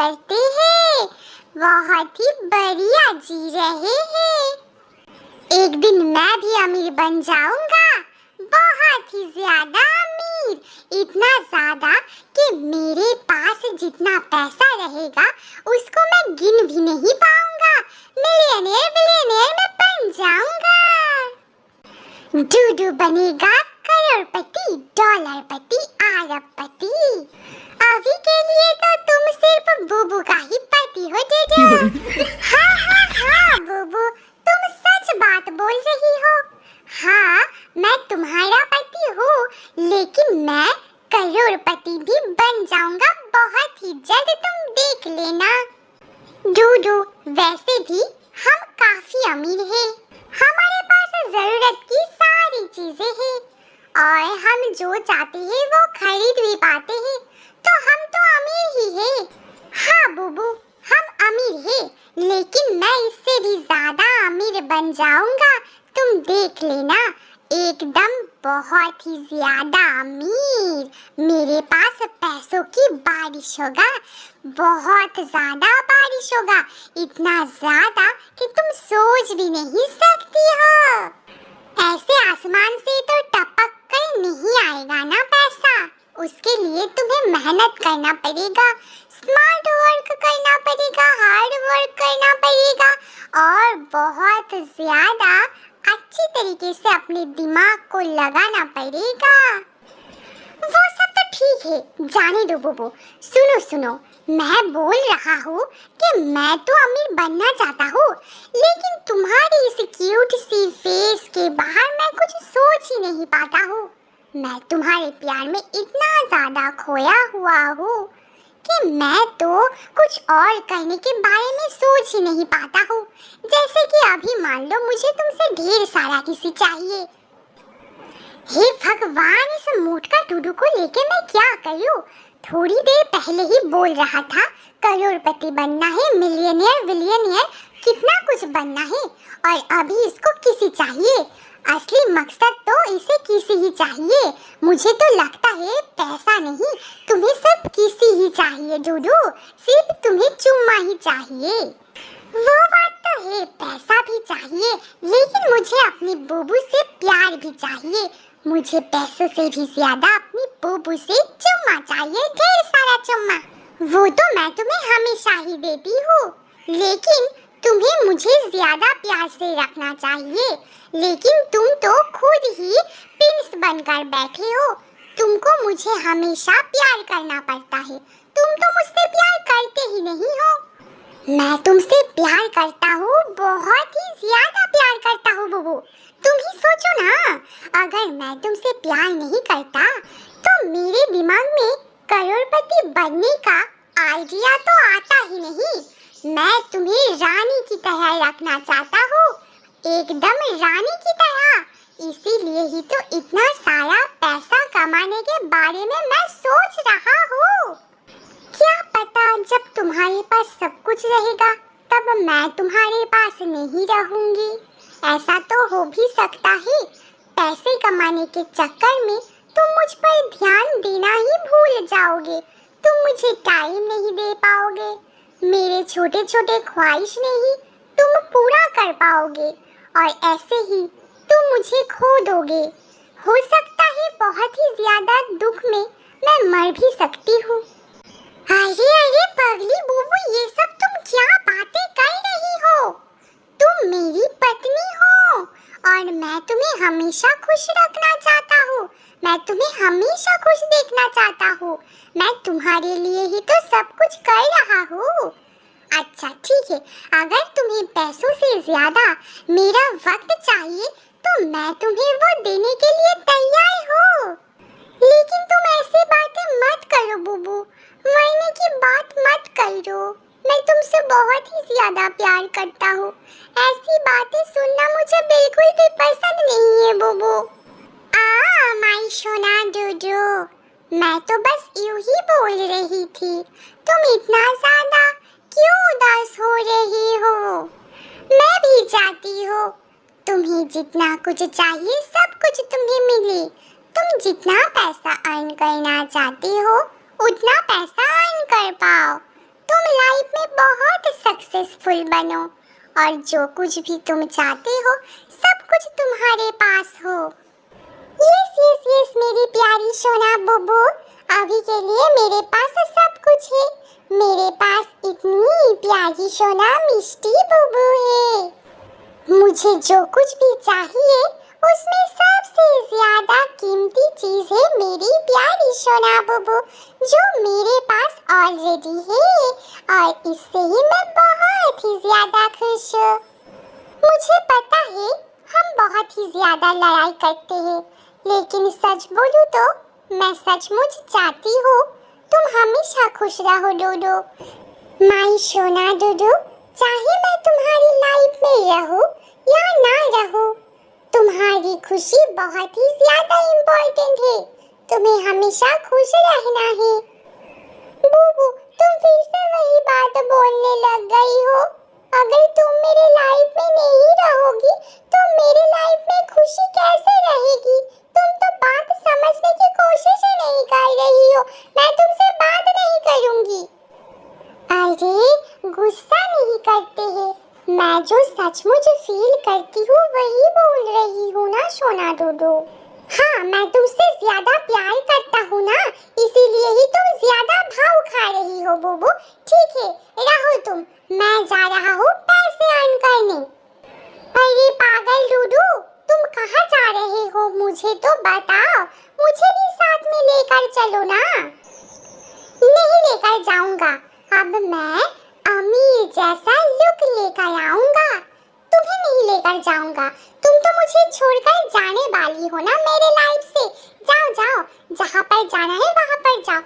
करते हैं, बहुत ही बढ़िया जी रहे हैं। एक दिन मैं भी अमीर बन जाऊंगा, बहुत ही ज्यादा अमीर, इतना ज्यादा कि मेरे पास जितना पैसा रहेगा उसको मैं गिन भी नहीं पाऊंगा। मिलियनेयर बिलियनेयर मैं बन जाऊंगा। डूडू बनेगा करोड़पति, डॉलरपति, अरबपति। अभी के लिए तो तुम सिर्फ बुबू का ही पति हो डूडू। हाँ बुबू, तुम सच बात बोल रही हो। हाँ, मैं तुम्हारा पति हूँ, लेकिन मैं करोड़पति भी बन जाऊंगा बहुत ही जल्द, तुम देख लेना। डूडू, वैसे भी हम काफी अमीर हैं, हमारे पास जरूरत की सारी चीजें हैं और हम जो चाहते हैं वो खरीद भी पाते हैं, तो हम तो अमीर ही हैं। हाँ बुबू, हम अमीर हैं, लेकिन मैं इससे भी ज्यादा अमीर बन जाऊंगा, तुम देख लेना, एकदम बहुत ही ज्यादा अमीर। मेरे पास पैसों की बारिश होगा, बहुत ज्यादा बारिश होगा, इतना ज्यादा कि तुम सोच भी नहीं सकती हो। ऐसे आसमान से तो टपक कर नहीं आएगा ना पैसा, उसके लिए तुम्हें मेहनत करना पड़ेगा, स्मार्ट वर्क करना पड़ेगा, हार्ड वर्क करना पड़ेगा और बहुत ज्यादा अच्छी तरीके से अपने दिमाग को लगाना पड़ेगा। वो सब तो ठीक है, जाने दो बुबू। सुनो, मैं बोल रहा हूँ कि मैं तो अमीर बनना चाहता हूँ, लेकिन तुम्हारी इस क्यूट सी फेस के बाहर मैं कुछ सोच ही नहीं पाता हूँ। मैं तुम्हारे प्यार में इतना ज्यादा खोया हुआ हूँ कि मैं तो कुछ और करने के बारे में सोच ही नहीं पाता हूँ। जैसे कि अभी मान लो मुझे तुमसे ढेर सारा किसी चाहिए। हे भगवान, इस मोटका डूडू को लेके मैं क्या करूँ? थोड़ी देर पहले ही बोल रहा था करोड़पति बनना है, मिलियनेयर बिलियनेयर, कितना कुछ बनना है, और अभी इसको किसी चाहिए। असली मकसद तो इसे किसी ही चाहिए। मुझे तो लगता है पैसा नहीं, तुम्हें सिर्फ किसी ही चाहिए डूडू, सिर्फ तुम्हें चुम्मा ही चाहिए। वो बात तो है, पैसा भी चाहिए, लेकिन मुझे अपनी बुबू से प्यार भी चाहिए। मुझे पैसों से भी ज्यादा अपनी बुबू से चुम्मा चाहिए, ढेर सारा चुम्मा। वो तो मैं तुम्हें हमेशा ही देती हूँ, लेकिन तुम्हें मुझे ज्यादा प्यार से रखना चाहिए। लेकिन तुम तो खुद ही प्रिंस बनकर बैठे हो, तुमको मुझे हमेशा प्यार करना पड़ता है, तुम तो मुझसे प्यार करते ही नहीं हो। मैं तुमसे प्यार करता हूँ, बहुत ही ज्यादा प्यार करता हूँ बुबू। तुम ही सोचो ना, अगर मैं तुमसे प्यार नहीं करता तो मेरे दिमाग में करोड़पति बनने का आइडिया तो आता ही नहीं। मैं तुम्हें रानी की तरह रखना चाहता हूँ, एकदम रानी की तरह। इसीलिए ही तो इतना सारा पैसा कमाने के बारे में मैं सोच रहा हूँ। क्या पता जब तुम्हारे पास सब कुछ रहेगा तब मैं तुम्हारे पास नहीं रहूंगी। ऐसा तो हो भी सकता है, पैसे कमाने के चक्कर में तुम मुझ पर ध्यान देना ही भूल जाओगे, तुम मुझे टाइम नहीं दे पाओगे, मेरे छोटे छोटे ख्वाहिश नहीं तुम पूरा कर पाओगे, और ऐसे ही तुम मुझे खो दोगे। हो सकता है बहुत ही ज्यादा दुख में मैं मर भी सकती हूँ। अरे पगली बुबू, ये सब तुम क्या बातें कर रही हो? तुम मेरी पत्नी हो और मैं तुम्हें हमेशा खुश रखना चाहता हूँ, मैं तुम्हें हमेशा खुश देखना चाहता हूँ। मैं तुम्हारे लिए ही तो सब कुछ कर रहा हूँ। अच्छा ठीक है, अगर तुम्हें पैसों से ज्यादा मेरा वक्त चाहिए तो मैं तुम्हें वो देने के लिए तैयार हूँ। लेकिन तुम ऐसी बातें मत करो बुबू, मरने की बात मत करो। मैं तुमसे बहुत ही ज्यादा प्यार करता हूँ, ऐसी बातें सुनना मुझे बिल्कुल भी पसंद नहीं है बुबू। माय सोना डूडू, मैं तो बस यूं ही बोल रही थी, तुम इतना ज्यादा क्यों उदास हो रही हो? मैं भी चाहती हूँ तुम्हें जितना कुछ चाहिए सब कुछ तुम्हें मिले। तुम जितना पैसा अर्न करना चाहती हो उतना पैसा अर्न कर पाओ। तुम लाइफ में बहुत सक्सेसफुल बनो और जो कुछ भी तुम चाहते हो सब कुछ तुम्हारे पास हो। यस यस यस मेरी प्यारी सोना बुबू, अभी के लिए मेरे पास सब कुछ है। मेरे पास इतनी प्यारी सोना मिष्टी बुबू है। मुझे जो कुछ भी चाहिए उसमें सबसे ज्यादा कीमती चीज है मेरी प्यारी सोना बुबू, जो मेरे पास ऑलरेडी है और इससे ही मैं बहुत ही ज्यादा खुश हूँ। मुझे पता है हम बहुत ही ज्यादा लड़ाई करते हैं, लेकिन सच बोलूं तो मैं सचमुच चाहती हूँ तुम हमेशा खुश रहो डूडू। माई सोना डूडू, चाहे मैं तुम्हारी लाइफ में रहूं या ना रहूं, तुम्हारी खुशी बहुत ही ज्यादा इम्पोर्टेंट है। तुम्हें हमेशा खुश रहना है। बुबू, तुम फिर से वही बात बोलने लग गई हो। अगर तुम मेरे लाइफ में नहीं रहोगी तो मेरे लाइफ में खुशी कैसे रहेगी? तुम तो बात समझने की कोशिश ही नहीं कर रही हो। मैं तुमसे बात नहीं करूंगी। अरे गुस्सा नहीं करते हैं, मैं जो सचमुच फील करती हूँ वही बोल रही हूँ ना सोना डूडू। हाँ, मैं तुमसे ज्यादा प्यार करता हूँ ना, इसीलिए ही तुम ज्यादा भाव खा रही हो बुबू। ठीक है, रहो तुम, मैं जा रहा हूँ पैसे अर्न करने। अरे पागल डूडू, तुम कहाँ जा रहे हो? मुझे तो बताओ, मुझे भी साथ में लेकर चलो ना। नहीं लेकर जाऊंगा, अब मैं अमीर जैसा लुक लेकर आऊंगा। तुम्हें नहीं लेकर जाऊंगा, तुम तो मुझे छोड़कर जाने वाली हो ना मेरे लाइफ से। जाओ जाओ, जहाँ पर जाना है वहाँ पर जाओ।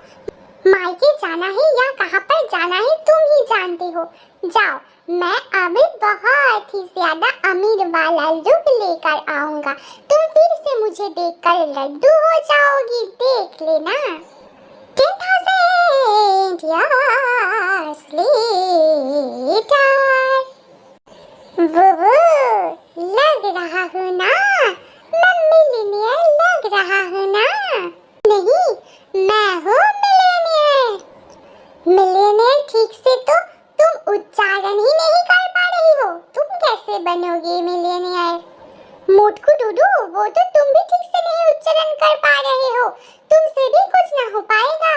मायके जाना है या कहाँ पर जाना है तुम ही जानते हो। जाओ, मैं अब बहुत ही ज्यादा अमीर वाला लुक लेकर आऊंगा। तुम फिर से मुझे देखकर लड्डू हो जाओगी, देख लेना। 10,000 years later। बुबू, लग रहा हूँ ना मैं मिलियनेयर, लग रहा हूँ ना? नहीं, मैं हूँ मिलियनेयर। मिलियनेयर ठीक से तो तुम उच्चारण ही नहीं कर पा रही हो। तुम कैसे बनोगे मिलियनेयर? मोटकू डूडू, वो तो तुम भी ठीक से नहीं उच्चारण कर पा रहे हो। तुमसे भी कुछ ना हो पाएगा।